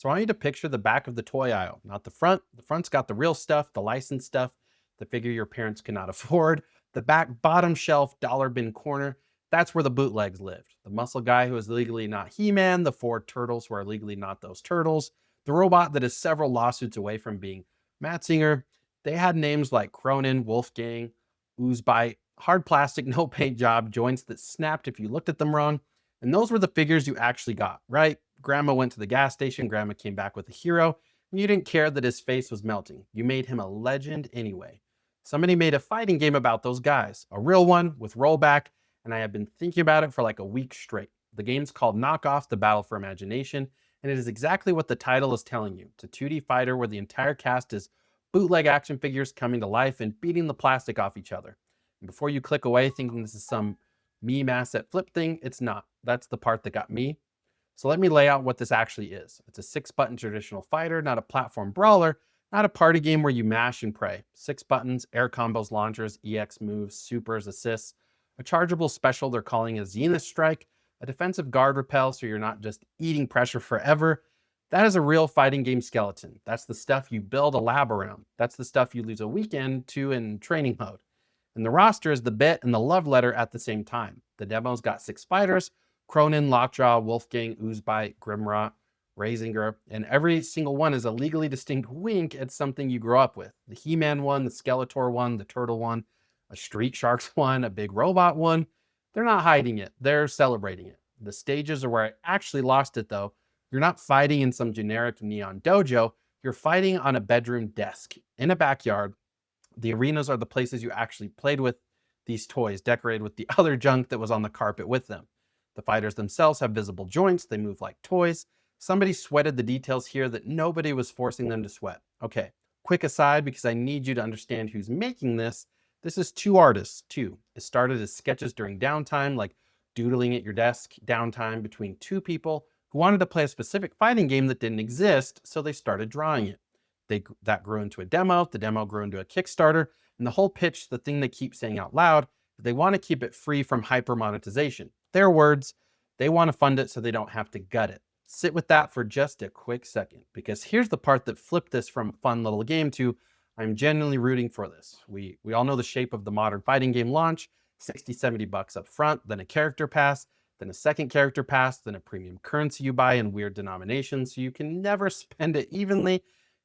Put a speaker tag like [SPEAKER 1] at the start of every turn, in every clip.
[SPEAKER 1] So I want you to picture the back of the toy aisle, not the front. The front's got the real stuff, the licensed stuff, the figure your parents cannot afford. The back bottom shelf dollar bin corner, that's where the bootlegs lived. The muscle guy who is legally not He-Man, the four turtles who are legally not those turtles, the robot that is several lawsuits away from being Matzinger. They had names like Cronin, Wolfgang, Oozebite, hard plastic, no paint job, joints that snapped if you looked at them wrong. And those were the figures you actually got, right? Grandma went to the gas station, Grandma came back with a hero, and you didn't care that his face was melting. You made him a legend anyway. Somebody made a fighting game about those guys, a real one with rollback, and I have been thinking about it for like a week straight. The game's called Knock Off the Battle for Imagination, and it is exactly what the title is telling you. It's a 2D fighter where the entire cast is bootleg action figures coming to life and beating the plastic off each other. And before you click away thinking this is some meme asset flip thing, it's not. That's the part that got me. So let me lay out what this actually is. It's a 6-button traditional fighter, not a platform brawler, not a party game where you mash and pray. 6 buttons, air combos, launchers, EX moves, supers, assists, a chargeable special they're calling a Zenith Strike, a defensive guard repel so you're not just eating pressure forever. That is a real fighting game skeleton. That's the stuff you build a lab around. That's the stuff you lose a weekend to in training mode. And the roster is the bit and the love letter at the same time. The demo's got 6 fighters, Cronin, Lockjaw, Wolfgang, Oozebite, Grimrot, Razinger, and every single one is a legally distinct wink at something you grew up with. The He-Man one, the Skeletor one, the Turtle one, a Street Sharks one, a big robot one. They're not hiding it, they're celebrating it. The stages are where I actually lost it though. You're not fighting in some generic neon dojo, you're fighting on a bedroom desk, in a backyard. The arenas are the places you actually played with these toys, decorated with the other junk that was on the carpet with them. The fighters themselves have visible joints, they move like toys. Somebody sweated the details here that nobody was forcing them to sweat. Okay, quick aside because I need you to understand who's making this. This is 2 artists, too. It started as sketches during downtime, like doodling at your desk, downtime between 2 people who wanted to play a specific fighting game that didn't exist, so they started drawing it. That grew into a demo, the demo grew into a Kickstarter, and the whole pitch, the thing they keep saying out loud, they want to keep it free from hyper monetization. Their words, they want to fund it so they don't have to gut it. Sit with that for just a quick second, because here's the part that flipped this from a fun little game to I'm genuinely rooting for this. We all know the shape of the modern fighting game launch, 60, 70 bucks up front, then a character pass, then a second character pass, then a premium currency you buy in weird denominations so you can never spend it evenly,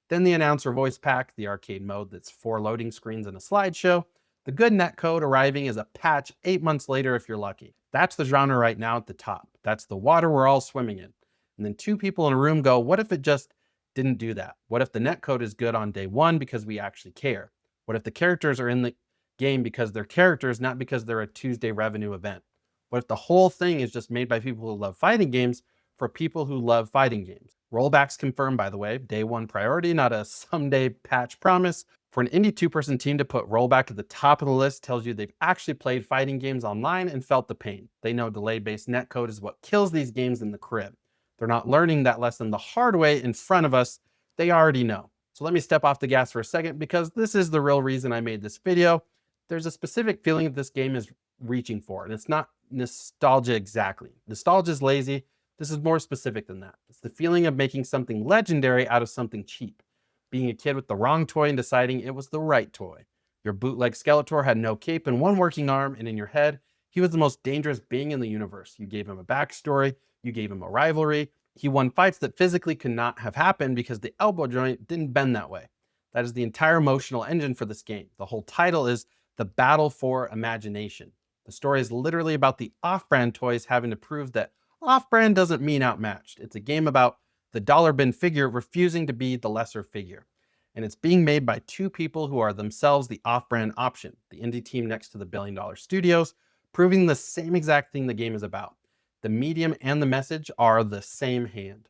[SPEAKER 1] then the announcer voice pack, the arcade mode that's 4 loading screens and a slideshow, the good netcode arriving as a patch 8 months later if you're lucky. That's the genre right now at the top. That's the water we're all swimming in. And then 2 people in a room go, what if it just didn't do that? What if the netcode is good on day 1 because we actually care? What if the characters are in the game because they're characters, not because they're a Tuesday revenue event? What if the whole thing is just made by people who love fighting games for people who love fighting games? Rollbacks confirmed, by the way, day 1 priority, not a someday patch promise. For an indie 2-person team to put rollback at the top of the list tells you they've actually played fighting games online and felt the pain. They know delay-based netcode is what kills these games in the crib. They're not learning that lesson the hard way in front of us. They already know. So let me step off the gas for a second because this is the real reason I made this video. There's a specific feeling that this game is reaching for, and it's not nostalgia exactly. Nostalgia is lazy. This is more specific than that. It's the feeling of making something legendary out of something cheap. Being a kid with the wrong toy and deciding it was the right toy. Your bootleg Skeletor had no cape and 1 working arm, and in your head, he was the most dangerous being in the universe. You gave him a backstory, you gave him a rivalry. He won fights that physically could not have happened because the elbow joint didn't bend that way. That is the entire emotional engine for this game. The whole title is The Battle for Imagination. The story is literally about the off-brand toys having to prove that off-brand doesn't mean outmatched. It's a game about the dollar bin figure refusing to be the lesser figure. And it's being made by 2 people who are themselves the off-brand option, the indie team next to the billion-dollar studios, proving the same exact thing the game is about. The medium and the message are the same hand.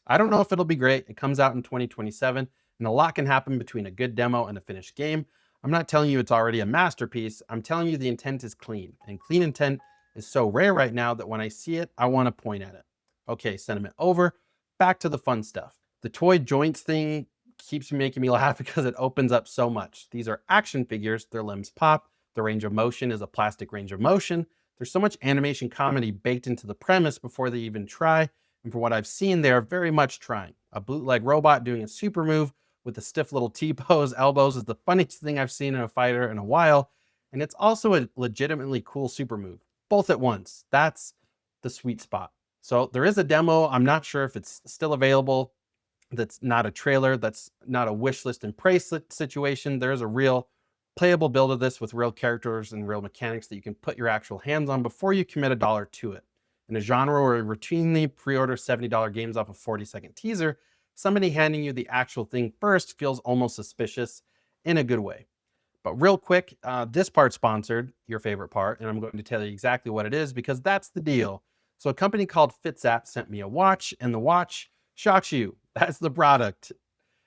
[SPEAKER 1] I don't know if it'll be great. It comes out in 2027, and a lot can happen between a good demo and a finished game. I'm not telling you it's already a masterpiece. I'm telling you the intent is clean, and clean intent is so rare right now that when I see it, I want to point at it. Okay, sentiment over. Back to the fun stuff. The toy joints thing keeps making me laugh because it opens up so much. These are action figures, their limbs pop, the range of motion is a plastic range of motion. There's so much animation comedy baked into the premise before they even try, and from what I've seen, they are very much trying. A bootleg robot doing a super move with the stiff little T-pose elbows is the funniest thing I've seen in a fighter in a while. And it's also a legitimately cool super move, both at once. That's the sweet spot. So there is a demo. I'm not sure if it's still available. That's not a trailer. That's not a wish list and praise situation. There is a real playable build of this with real characters and real mechanics that you can put your actual hands on before you commit $1 to it. In a genre where we routinely pre-order $70 games off a 40-second teaser, somebody handing you the actual thing first feels almost suspicious in a good way. But real quick, this part's sponsored, your favorite part, and I'm going to tell you exactly what it is because that's the deal. So a company called FitZap sent me a watch, and the watch shocks you. That's the product.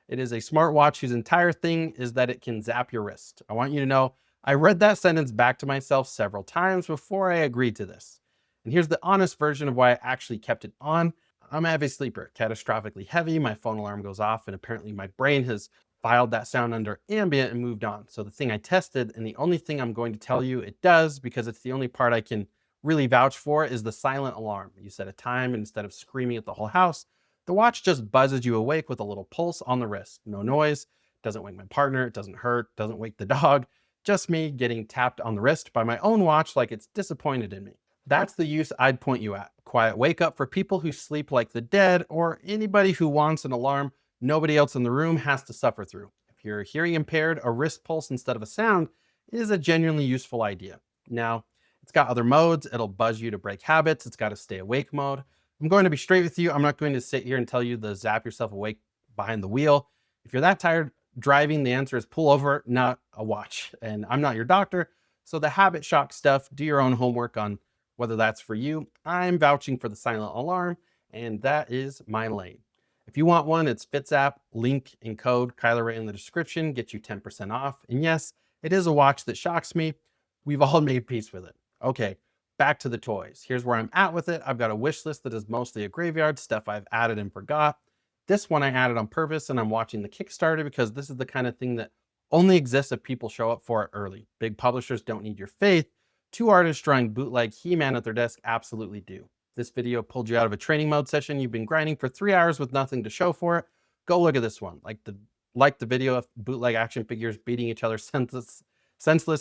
[SPEAKER 1] It is a smartwatch whose entire thing is that it can zap your wrist. I want you to know, I read that sentence back to myself several times before I agreed to this. And here's the honest version of why I actually kept it on. I'm a heavy sleeper, catastrophically heavy. My phone alarm goes off, and apparently my brain has filed that sound under ambient and moved on. So the thing I tested, and the only thing I'm going to tell you it does, because it's the only part I can really vouch for, is the silent alarm. You set a time, and instead of screaming at the whole house, the watch just buzzes you awake with a little pulse on the wrist. No noise, doesn't wake my partner, it doesn't hurt, doesn't wake the dog. Just me getting tapped on the wrist by my own watch like it's disappointed in me. That's the use I'd point you at. Quiet wake up for people who sleep like the dead, or anybody who wants an alarm nobody else in the room has to suffer through. If you're hearing impaired, a wrist pulse instead of a sound is a genuinely useful idea. Now, it's got other modes. It'll buzz you to break habits. It's got a stay awake mode. I'm going to be straight with you. I'm not going to sit here and tell you to zap yourself awake behind the wheel. If you're that tired driving, the answer is pull over, not a watch. And I'm not your doctor. So the habit shock stuff, do your own homework on whether that's for you. I'm vouching for the silent alarm, and that is my lane. If you want one, it's FitZap, link and code Kyler right in the description, get you 10% off. And yes, it is a watch that shocks me. We've all made peace with it. Okay, back to the toys. Here's where I'm at with it. I've got a wish list that is mostly a graveyard, stuff I've added and forgot. This one I added on purpose, and I'm watching the Kickstarter because this is the kind of thing that only exists if people show up for it early. Big publishers don't need your faith. Two artists drawing bootleg He-Man at their desk absolutely do. This video pulled you out of a training mode session. You've been grinding for 3 hours with nothing to show for it. Go look at this one. Like the video of bootleg action figures beating each other senseless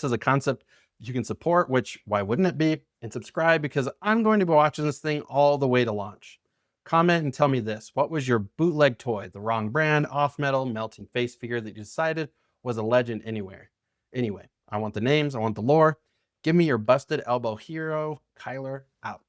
[SPEAKER 1] as a concept you can support, which why wouldn't it be? And subscribe because I'm going to be watching this thing all the way to launch. Comment and tell me this. What was your bootleg toy? The wrong brand, off metal, melting face figure that you decided was a legend anywhere? Anyway, I want the names. I want the lore. Give me your busted elbow hero, Kyler out.